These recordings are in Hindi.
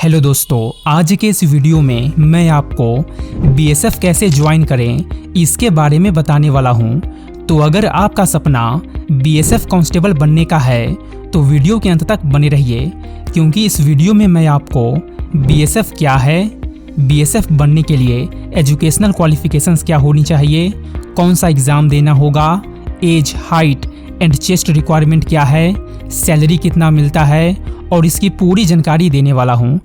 हेलो दोस्तों, आज के इस वीडियो में मैं आपको बीएसएफ कैसे ज्वाइन करें इसके बारे में बताने वाला हूं। तो अगर आपका सपना बीएसएफ कांस्टेबल बनने का है तो वीडियो के अंत तक बने रहिए, क्योंकि इस वीडियो में मैं आपको बीएसएफ क्या है, बीएसएफ बनने के लिए एजुकेशनल क्वालिफिकेशंस क्या होनी चाहिए, कौन सा एग्ज़ाम देना होगा, age, height and chest requirement क्या है, सैलरी कितना मिलता है और इसकी पूरी जानकारी देने वाला हूं।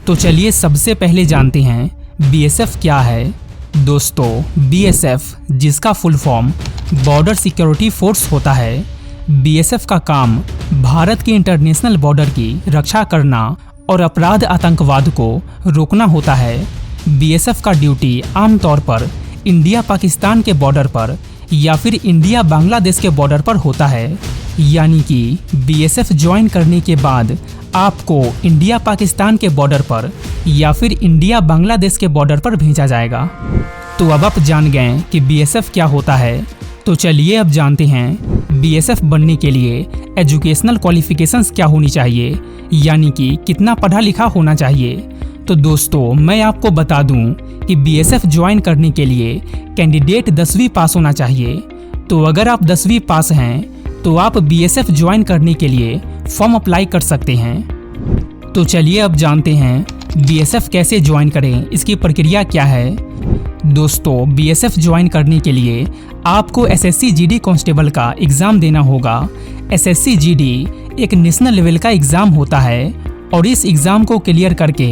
तो चलिए सबसे पहले जानते हैं बीएसएफ क्या है। दोस्तों, बीएसएफ जिसका full form border security force होता है, बीएसएफ का काम भारत के इंटरनेशनल बॉर्डर की रक्षा करना और अपराध आतंकवाद को रोकना होता है। बीएसएफ का ड्यूटी आमतौर पर इंडिया पाकिस्तान के बॉर्डर पर या फिर इंडिया बांग्लादेश के बॉर्डर पर होता है। यानी कि बीएसएफ ज्वाइन करने के बाद आपको इंडिया पाकिस्तान के बॉर्डर पर या फिर इंडिया बांग्लादेश के बॉर्डर पर भेजा जाएगा। तो अब आप जान गए कि बीएसएफ क्या होता है। तो चलिए अब जानते हैं बीएसएफ बनने के लिए एजुकेशनल क्वालिफिकेशंस क्या होनी चाहिए, यानी कि कितना पढ़ा लिखा होना चाहिए। तो दोस्तों, मैं आपको बता दूं कि बीएसएफ ज्वाइन करने के लिए कैंडिडेट 10वीं पास होना चाहिए। तो अगर आप 10वीं पास हैं तो आप बीएसएफ ज्वाइन करने के लिए फॉर्म अप्लाई कर सकते हैं। तो चलिए अब जानते हैं बीएसएफ कैसे ज्वाइन करें, इसकी प्रक्रिया क्या है। दोस्तों, बीएसएफ ज्वाइन करने के लिए आपको एसएससी जीडी कांस्टेबल का एग्ज़ाम देना होगा। एसएससी जीडी एक नेशनल लेवल का एग्ज़ाम होता है और इस एग्ज़ाम को क्लियर करके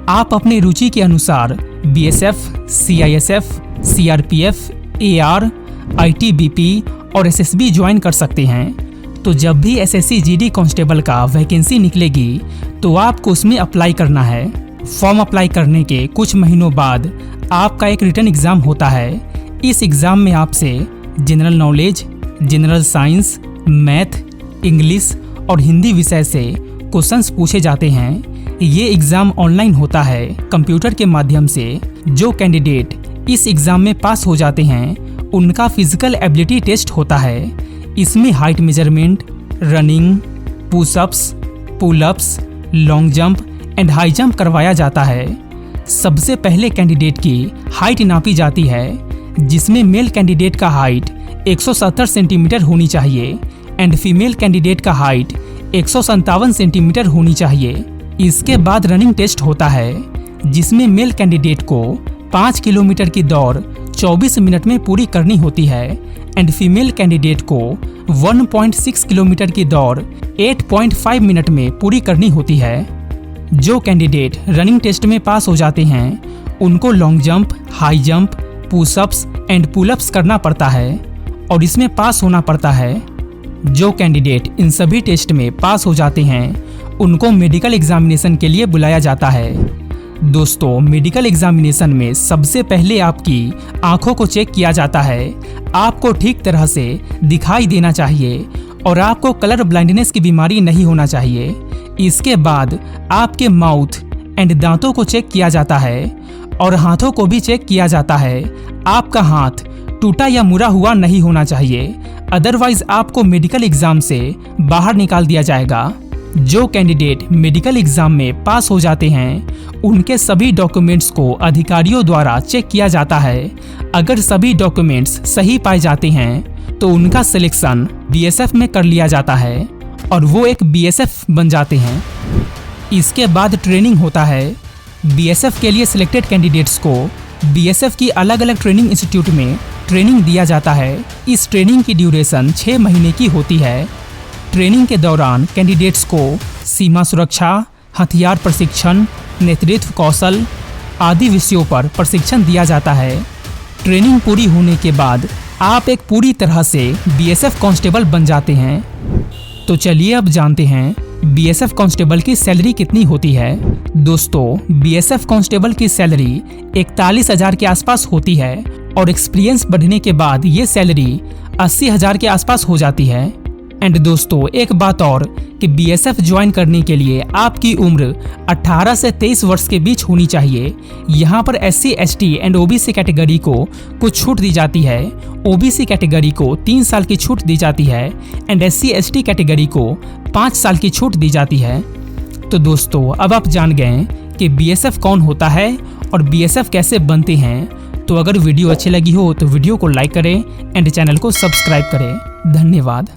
आप अपनी रुचि के अनुसार BSF, CISF, CRPF, AR, ITBP और एसएसबी ज्वाइन कर सकते हैं। तो जब भी एसएससी जीडी कांस्टेबल का वैकेंसी निकलेगी तो आपको उसमें अप्लाई करना है। फॉर्म अप्लाई करने के कुछ महीनों बाद आपका एक रिटन एग्ज़ाम होता है। इस एग्ज़ाम में आपसे general knowledge, general science, math, English और हिंदी विषय से क्वेश्चंस पूछे जाते हैं। ये एग्ज़ाम ऑनलाइन होता है, कंप्यूटर के माध्यम से। जो कैंडिडेट इस एग्ज़ाम में पास हो जाते हैं उनका फिजिकल एबिलिटी टेस्ट होता है। इसमें height measurement, running, pushups, pullups, long jump and high jump करवाया जाता है। सबसे पहले कैंडिडेट की हाइट नापी जाती है, जिसमें मेल कैंडिडेट का हाइट 170 सेंटीमीटर होनी चाहिए एंड फीमेल कैंडिडेट का हाइट 157 सेंटीमीटर होनी चाहिए। इसके बाद रनिंग टेस्ट होता है, जिसमें मेल कैंडिडेट को 5 किलोमीटर की दौड़ 24 मिनट में पूरी करनी होती है एंड फीमेल कैंडिडेट को 1.6 किलोमीटर की दौड़ 8.5 मिनट में पूरी करनी होती है। जो कैंडिडेट रनिंग टेस्ट में पास हो जाते हैं उनको long jump, high jump, pushups and pullups करना पड़ता है और इसमें पास होना पड़ता है। जो कैंडिडेट इन सभी टेस्ट में पास हो जाते हैं उनको मेडिकल एग्जामिनेशन के लिए बुलाया जाता है। दोस्तों, मेडिकल एग्जामिनेशन में सबसे पहले आपकी आंखों को चेक किया जाता है। आपको ठीक तरह से दिखाई देना चाहिए और आपको कलर ब्लाइंडनेस की बीमारी नहीं होना चाहिए। इसके बाद आपके माउथ एंड दांतों को चेक किया जाता है और हाथों को भी चेक किया जाता है। आपका हाथ टूटा या मुड़ा हुआ नहीं होना चाहिए, अदरवाइज आपको मेडिकल एग्जाम से बाहर निकाल दिया जाएगा। जो कैंडिडेट मेडिकल एग्जाम में पास हो जाते हैं उनके सभी डॉक्यूमेंट्स को अधिकारियों द्वारा चेक किया जाता है। अगर सभी डॉक्यूमेंट्स सही पाए जाते हैं तो उनका सिलेक्शन बीएसएफ में कर लिया जाता है और वो एक बीएसएफ बन जाते हैं। इसके बाद ट्रेनिंग होता है। बीएसएफ के लिए सिलेक्टेड कैंडिडेट्स को बीएसएफ की अलग अलग ट्रेनिंग इंस्टीट्यूट में ट्रेनिंग दिया जाता है। इस ट्रेनिंग की ड्यूरेशन 6 महीने की होती है। ट्रेनिंग के दौरान कैंडिडेट्स को सीमा सुरक्षा, हथियार प्रशिक्षण, नेतृत्व कौशल आदि विषयों पर प्रशिक्षण दिया जाता है। ट्रेनिंग पूरी होने के बाद आप एक पूरी तरह से बीएसएफ कांस्टेबल बन जाते हैं। तो चलिए अब जानते हैं बीएसएफ कांस्टेबल की सैलरी कितनी होती है। दोस्तों, बीएसएफ कांस्टेबल की सैलरी 41,000 के आसपास होती है और एक्सपीरियंस बढ़ने के बाद ये सैलरी 80,000 के आसपास हो जाती है। एंड दोस्तों, एक बात और कि बीएसएफ ज्वाइन करने के लिए आपकी उम्र 18 से 23 वर्ष के बीच होनी चाहिए। यहाँ पर SC, ST and OBC category को कुछ छूट दी जाती है। ओबीसी कैटेगरी को 3 साल की छूट दी जाती है एंड एससी, एसटी कैटेगरी को 5 साल की छूट दी जाती है। तो दोस्तों, अब आप जान गए कि बीएसएफ कौन होता है और बीएसएफ कैसे बनते हैं। तो अगर वीडियो अच्छी लगी हो तो वीडियो को लाइक करें एंड चैनल को सब्सक्राइब करें। धन्यवाद।